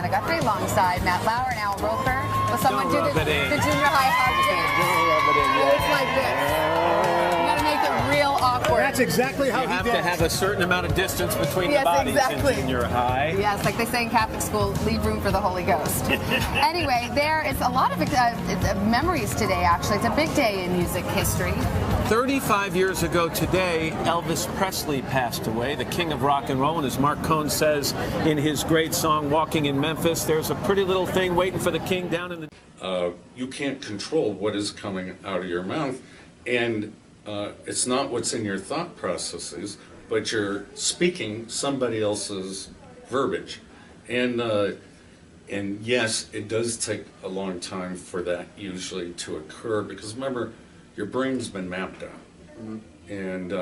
Donna Guthrie alongside Matt Lauer and Al Roker. Will someone do the junior high hug dance? It's like this. You gotta make it real awkward. That's exactly how you have to have a certain amount of distance between the bodies in junior high. Yes, like they say in Catholic school, leave room for the Holy Ghost. Anyway, there is a lot of memories today, actually. It's a big day in music history. 35 years ago today, Elvis Presley passed away, the king of rock and roll. And as Mark Cohn says in his great song, Walking in Memphis, there's a pretty little thing waiting for the king down in the... You can't control what is coming out of your mouth. And it's not what's in your thought processes, but you're speaking somebody else's verbiage. And yes, it does take a long time for that usually to occur, because remember, your brain's been mapped out. And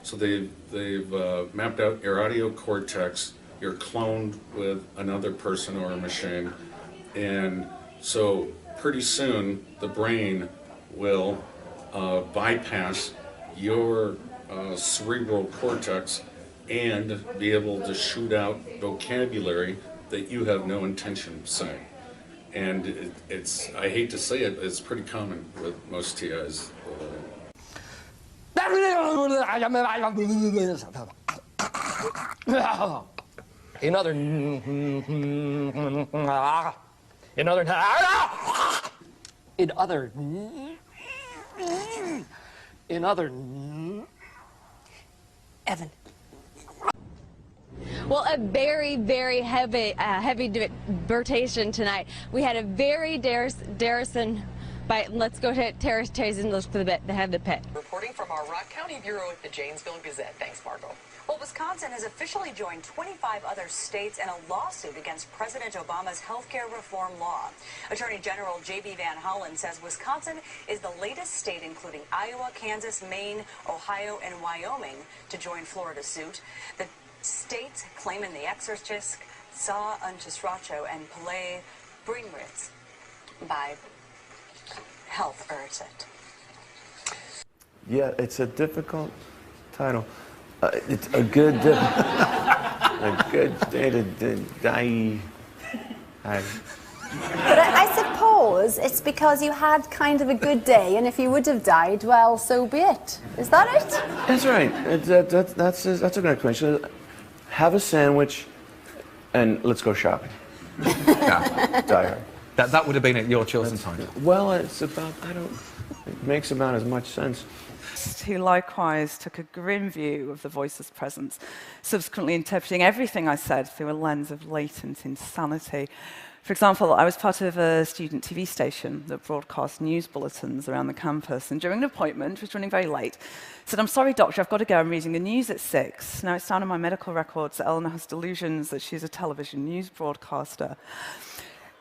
so they've mapped out your audio cortex, you're cloned with another person or a machine, and so pretty soon the brain will bypass your cerebral cortex and be able to shoot out vocabulary that you have no intention of saying. And it's, I hate to say it, but it's pretty common with most TIs. In other Evan. Well, a very, very heavy debatation tonight. We had a very Darrison. Let's go to Terrace Chase and look for the head of the pit. Reporting from our Rock County Bureau at the Janesville Gazette. Thanks, Margot. Well, Wisconsin has officially joined 25 other states in a lawsuit against President Obama's health care reform law. Attorney General J.B. Van Hollen says Wisconsin is the latest state, including Iowa, Kansas, Maine, Ohio, and Wyoming, to join Florida's suit. The states claiming the Exorcist, Sa Antisracho, and Palais Bringritz by health urgent. Yeah, it's a difficult title. It's a good day to die. But I suppose it's because you had kind of a good day, and if you would have died, well, so be it. Is that it? That's right. That's a good explanation. Have a sandwich, and let's go shopping. Yeah. Die hard. That would have been at your chosen time. Well, it's about, it makes about as much sense. Who likewise took a grim view of the voice's presence, subsequently interpreting everything I said through a lens of latent insanity. For example, I was part of a student TV station that broadcast news bulletins around the campus, and during an appointment, which was running very late, said, "I'm sorry, doctor, I've got to go, I'm reading the news at 6. Now, it's down in my medical records that Eleanor has delusions that she's a television news broadcaster.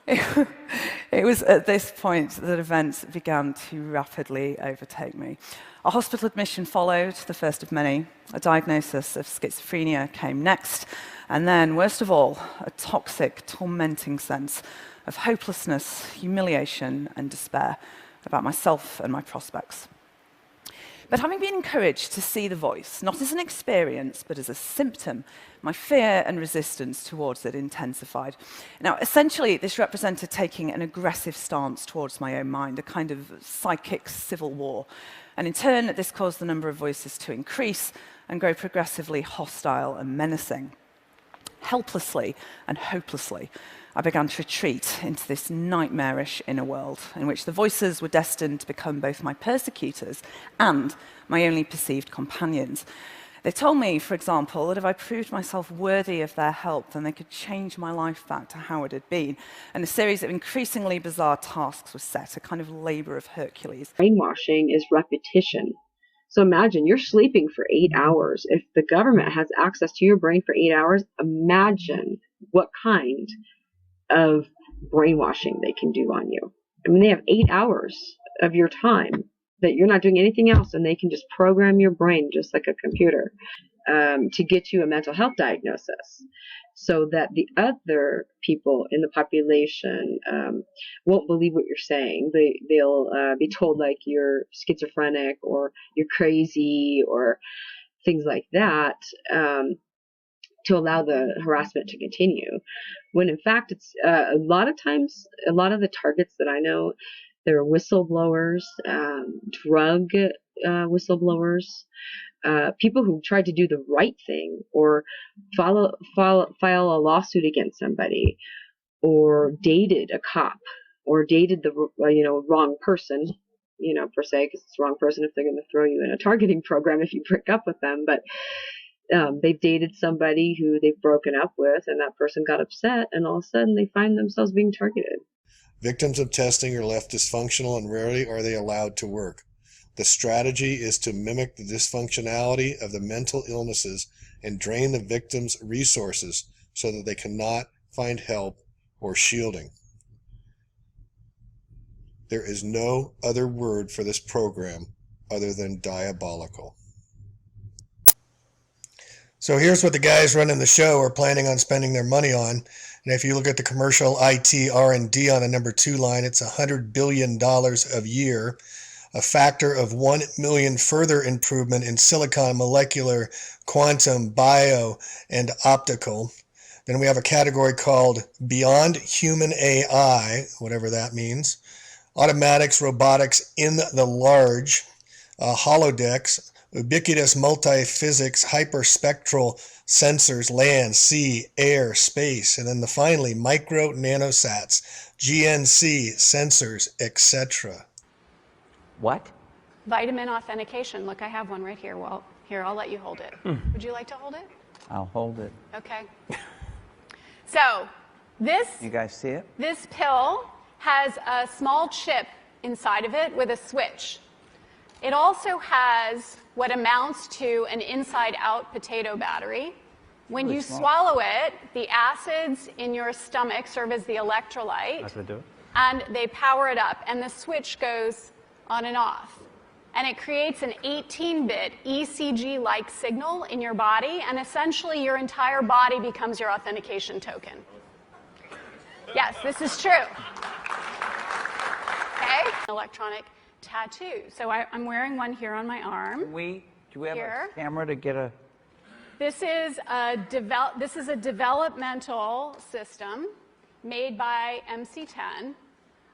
It was at this point that events began to rapidly overtake me. A hospital admission followed, the first of many. A diagnosis of schizophrenia came next. And then, worst of all, a toxic, tormenting sense of hopelessness, humiliation, and despair about myself and my prospects. But having been encouraged to see the voice, not as an experience, but as a symptom, my fear and resistance towards it intensified. Now, essentially, this represented taking an aggressive stance towards my own mind, a kind of psychic civil war. And in turn, this caused the number of voices to increase and grow progressively hostile and menacing. Helplessly and hopelessly, I began to retreat into this nightmarish inner world in which the voices were destined to become both my persecutors and my only perceived companions. They told me, for example, that if I proved myself worthy of their help, then they could change my life back to how it had been. And a series of increasingly bizarre tasks was set, a kind of labor of Hercules. Brainwashing is repetition. So imagine you're sleeping for 8 hours. If the government has access to your brain for 8 hours, imagine what kind of brainwashing they can do on you. I mean, they have 8 hours of your time that you're not doing anything else, and they can just program your brain just like a computer to get you a mental health diagnosis, so that the other people in the population won't believe what you're saying. They'll be told like you're schizophrenic or you're crazy or things like that. to allow the harassment to continue. When in fact, it's a lot of times, a lot of the targets that I know, they're whistleblowers, drug whistleblowers, people who tried to do the right thing or file a lawsuit against somebody, or dated a cop, or dated the wrong person, per se, because it's the wrong person if they're going to throw you in a targeting program if you break up with them. But they've dated somebody who they've broken up with, and that person got upset, and all of a sudden they find themselves being targeted. Victims of testing are left dysfunctional, and rarely are they allowed to work. The strategy is to mimic the dysfunctionality of the mental illnesses and drain the victim's resources so that they cannot find help or shielding. There is no other word for this program other than diabolical. So here's what the guys running the show are planning on spending their money on. And if you look at the commercial IT R&D on the number 2 line, it's $100 billion a year, a factor of 1 million further improvement in silicon, molecular, quantum, bio, and optical. Then we have a category called Beyond Human AI, whatever that means, automatics, robotics in the large, holodecks, ubiquitous multi-physics, hyperspectral sensors, land, sea, air, space, and then finally micro nanosats, GNC sensors, etc. What? Vitamin authentication. Look, I have one right here. Well, here, I'll let you hold it. Would you like to hold it? I'll hold it. Okay. So, you guys see it? This pill has a small chip inside of it with a switch. It also has what amounts to an inside-out potato battery. When you swallow it, the acids in your stomach serve as the electrolyte. That's what they do. And they power it up, and the switch goes on and off. And it creates an 18-bit ECG-like signal in your body, and essentially your entire body becomes your authentication token. Yes, this is true. Okay? Electronic tattoo. So I'm wearing one here on my arm. Do we have here. a camera to get a... This is a developmental system made by MC10,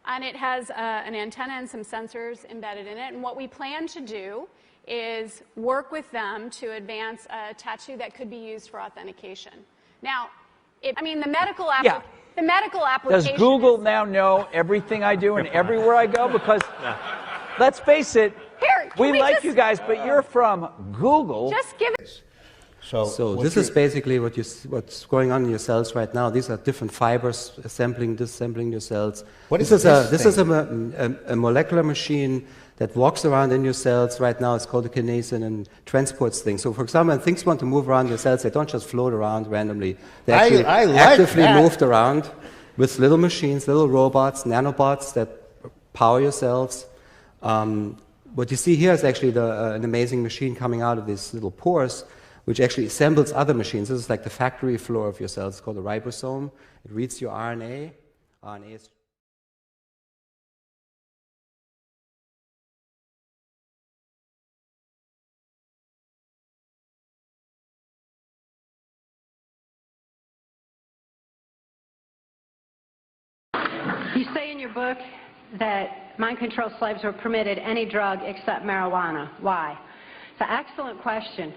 and it has an antenna and some sensors embedded in it. And what we plan to do is work with them to advance a tattoo that could be used for authentication. Now, the medical application. Does Google now know everything I do and everywhere I go? Because let's face it, we like you guys, but you're from Google. Just give it. So this is basically what's going on in your cells right now. These are different fibers assembling, disassembling your cells. This is a molecular machine that walks around in your cells right now. It's called a kinesin and transports things. So for example, when things want to move around your cells, they don't just float around randomly. They actually actively moved around with little machines, little robots, nanobots that power your cells. What you see here is actually an amazing machine coming out of these little pores, which actually assembles other machines. This is like the factory floor of your cells. It's called a ribosome. It reads your RNA. RNA is... You say in your book that mind control slaves were permitted any drug except marijuana. Why? It's an excellent question.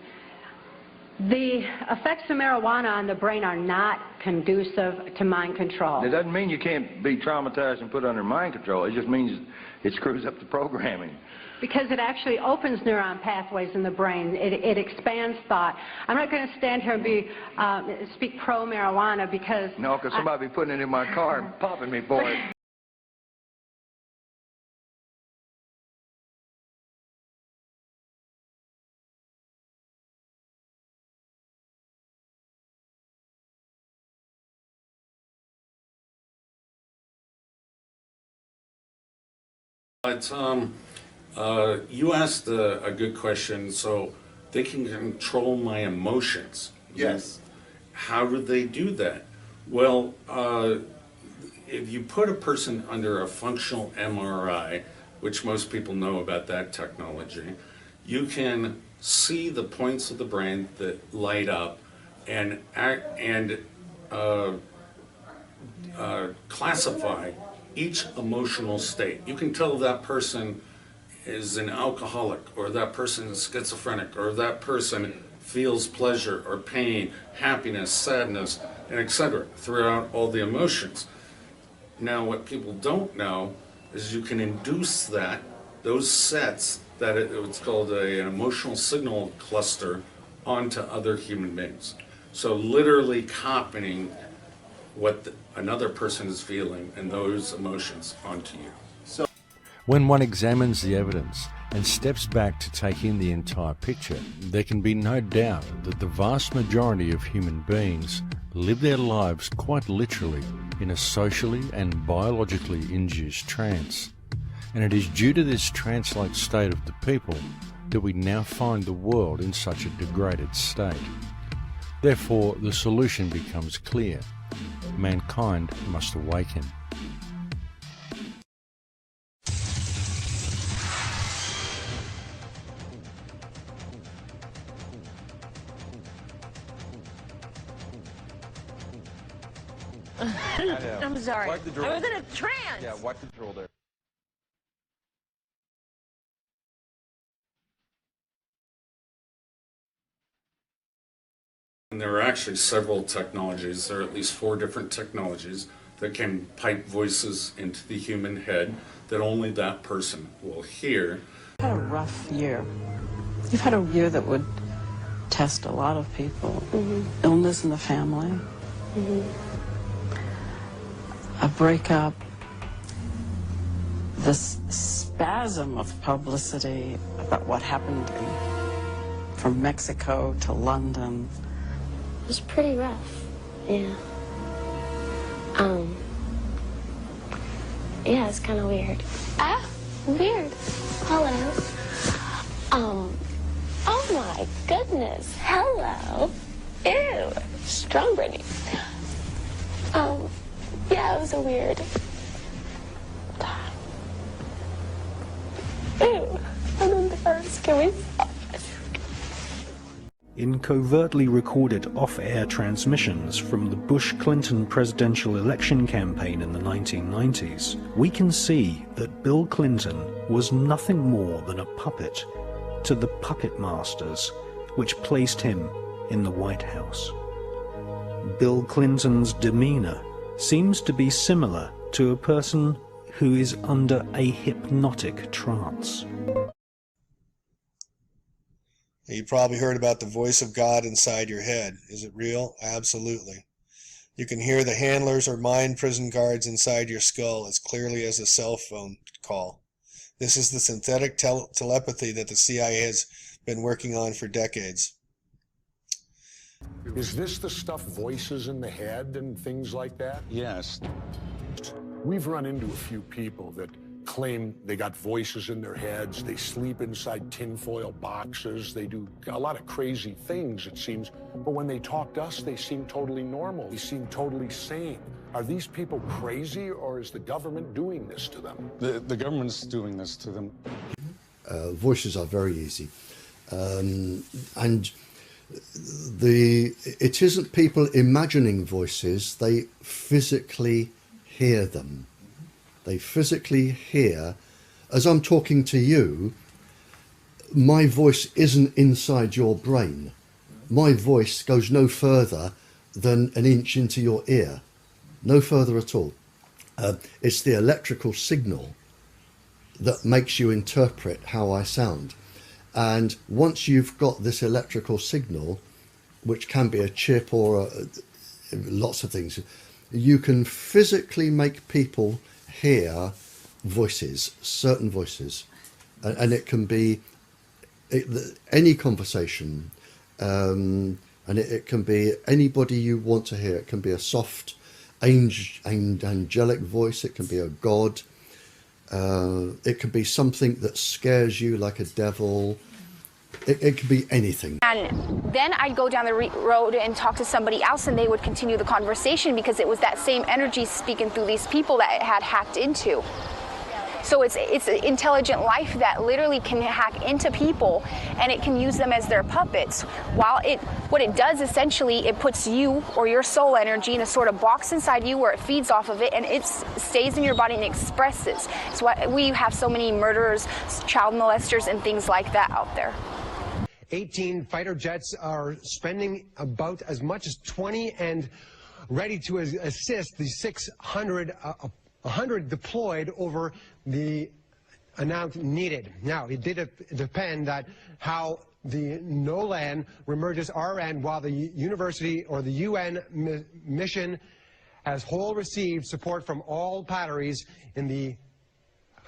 The effects of marijuana on the brain are not conducive to mind control. It doesn't mean you can't be traumatized and put under mind control. It just means it screws up the programming. Because it actually opens neuron pathways in the brain. It expands thought. I'm not going to stand here and speak pro-marijuana because... No, because somebody be putting it in my car and popping me for it. You asked a good question. So they can control my emotions. Yes. How do they do that? Well, if you put a person under a functional MRI, which most people know about that technology, you can see the points of the brain that light up and classify each emotional state. You can tell that person is an alcoholic, or that person is schizophrenic, or that person feels pleasure or pain, happiness, sadness, and etc. throughout all the emotions. Now, what people don't know is you can induce those sets, it's called an emotional signal cluster, onto other human beings. So literally copying what another person is feeling and those emotions onto you. When one examines the evidence and steps back to take in the entire picture, there can be no doubt that the vast majority of human beings live their lives quite literally in a socially and biologically induced trance. And it is due to this trance-like state of the people that we now find the world in such a degraded state. Therefore, the solution becomes clear. Mankind must awaken. I'm sorry. Wipe the drool. I was in a trance. Yeah, wipe the drool there. And there are actually several technologies, there are at least 4 different technologies that can pipe voices into the human head that only that person will hear. You've had a rough year. You've had a year that would test a lot of people. Illness in the family. A breakup. This spasm of publicity about what happened from Mexico to London. It was pretty rough. Yeah. Yeah, it's kind of weird. Ah, weird. Hello. Oh my goodness. Hello. Ew. Strong Brittany. Yeah, it was a weird time. Ew. I'm embarrassed. Can we stop? In covertly recorded off-air transmissions from the Bush-Clinton presidential election campaign in the 1990s, we can see that Bill Clinton was nothing more than a puppet to the puppet masters which placed him in the White House. Bill Clinton's demeanor seems to be similar to a person who is under a hypnotic trance. You probably heard about the voice of God inside your head. Is it real? Absolutely. You can hear the handlers or mind prison guards inside your skull as clearly as a cell phone call. This is the synthetic telepathy that the CIA has been working on for decades. Is this the stuff, voices in the head and things like that? Yes. We've run into a few people that claim they got voices in their heads, they sleep inside tinfoil boxes, they do a lot of crazy things, it seems. But when they talk to us, they seem totally normal, they seem totally sane. Are these people crazy, or is the government doing this to them? The government's doing this to them. Voices are very easy. And it isn't people imagining voices, they physically hear them. They physically hear, as I'm talking to you, my voice isn't inside your brain. My voice goes no further than an inch into your ear, no further at all. It's the electrical signal that makes you interpret how I sound. And once you've got this electrical signal, which can be a chip or lots of things, you can physically make people hear voices, certain voices, and it can be any conversation, and it can be anybody you want to hear. It can be a soft, angelic voice, it can be a god, it can be something that scares you like a devil. It could be anything. And then I'd go down the road and talk to somebody else, and they would continue the conversation because it was that same energy speaking through these people that it had hacked into. So it's intelligent life that literally can hack into people, and it can use them as their puppets. What it does essentially, it puts you or your soul energy in a sort of box inside you where it feeds off of it, and it stays in your body and expresses. That's why we have so many murderers, child molesters, and things like that out there. 18 fighter jets are spending about as much as 20 and ready to assist the 100 deployed over the amount needed. Now, it did depend that how the NOLAN remerges our end, while the university or the UN mission as whole received support from all batteries in the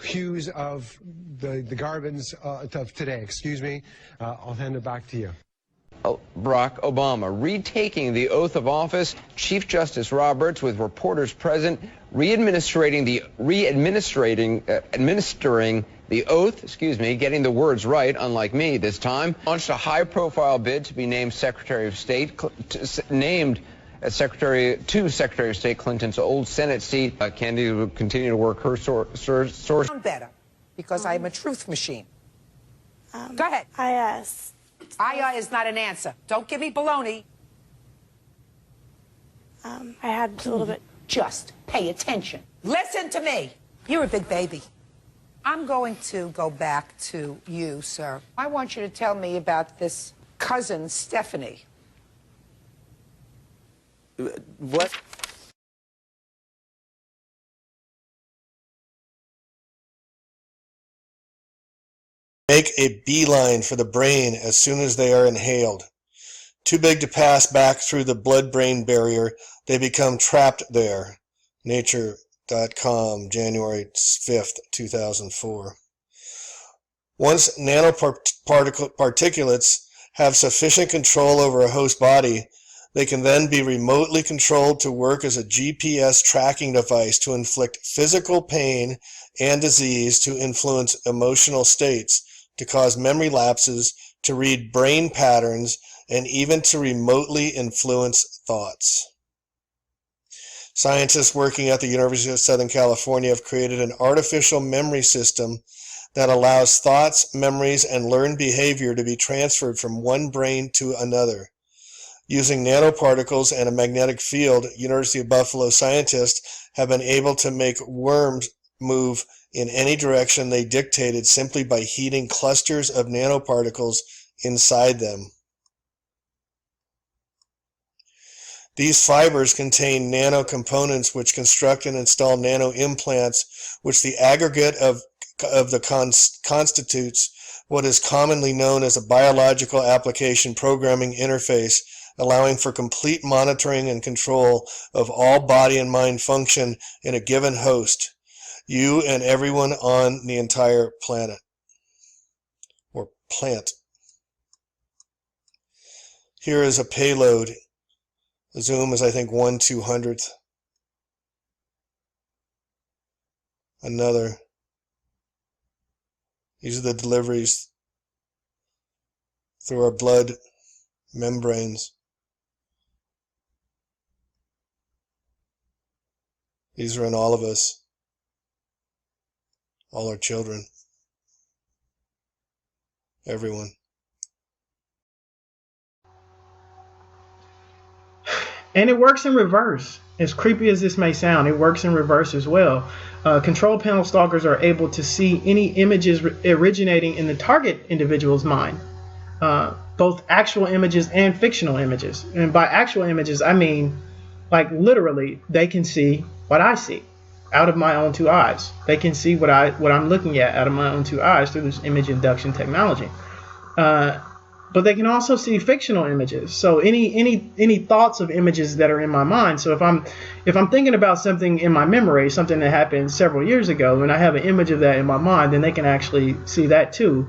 hues of the garbins of today. Excuse me. I'll hand it back to you. Barack Obama retaking the oath of office. Chief Justice Roberts, with reporters present, administering the oath, getting the words right, unlike me this time, launched a high-profile bid to be named Secretary of State, Secretary of State Clinton's old Senate seat. Candy will continue to work her source. Better, because I'm a truth machine. Go ahead. IS. Is not an answer. Don't give me baloney. I had a little bit. Just pay attention. Listen to me. You're a big baby. I'm going to go back to you, sir. I want you to tell me about this cousin, Stephanie. What? Make a beeline for the brain as soon as they are inhaled. Too big to pass back through the blood-brain barrier, they become trapped there. Nature.com, January 5th, 2004. Once nanoparticulates have sufficient control over a host body, they can then be remotely controlled to work as a GPS tracking device to inflict physical pain and disease, to influence emotional states, to cause memory lapses, to read brain patterns, and even to remotely influence thoughts. Scientists working at the University of Southern California have created an artificial memory system that allows thoughts, memories, and learned behavior to be transferred from one brain to another. Using nanoparticles and a magnetic field, University of Buffalo scientists have been able to make worms move in any direction they dictated simply by heating clusters of nanoparticles inside them. These fibers contain nano components which construct and install nano implants, which the aggregate of the constitutes what is commonly known as a biological application programming interface, allowing for complete monitoring and control of all body and mind function in a given host, you and everyone on the entire planet, or plant. Here is a payload. The zoom is, I think, 1/200th. Another. These are the deliveries through our blood membranes. These are in all of us, all our children, everyone. And it works in reverse. As creepy as this may sound, it works in reverse as well. Control panel stalkers are able to see any images originating in the target individual's mind, both actual images and fictional images. And by actual images, I mean, like literally, they can see what I see out of my own two eyes. They can see what I'm looking at out of my own two eyes through this image induction technology. But they can also see fictional images. So any thoughts of images that are in my mind. So if I'm thinking about something in my memory, something that happened several years ago, and I have an image of that in my mind, then they can actually see that too.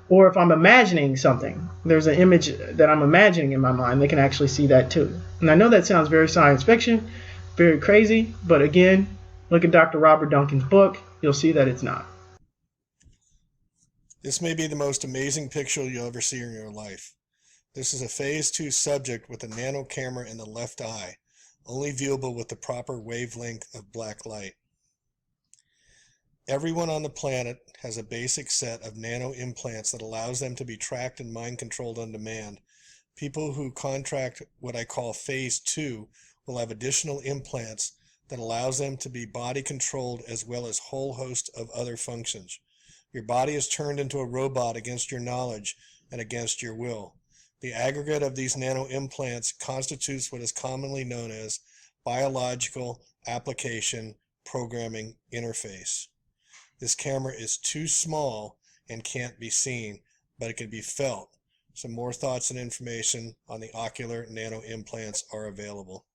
Or if I'm imagining something, there's an image that I'm imagining in my mind, they can actually see that too. And I know that sounds very science fiction, very crazy, but again, look at Dr. Robert Duncan's book, you'll see that it's not. This may be the most amazing picture you'll ever see in your life. This is a phase 2 subject with a nano camera in the left eye, only viewable with the proper wavelength of black light. Everyone on the planet has a basic set of nano implants that allows them to be tracked and mind controlled on demand. People who contract what I call phase 2 will have additional implants that allows them to be body controlled as well as whole host of other functions. Your body is turned into a robot against your knowledge and against your will. The aggregate of these nano implants constitutes what is commonly known as biological application programming interface. This camera is too small and can't be seen, but it can be felt. Some more thoughts and information on the ocular nano implants are available.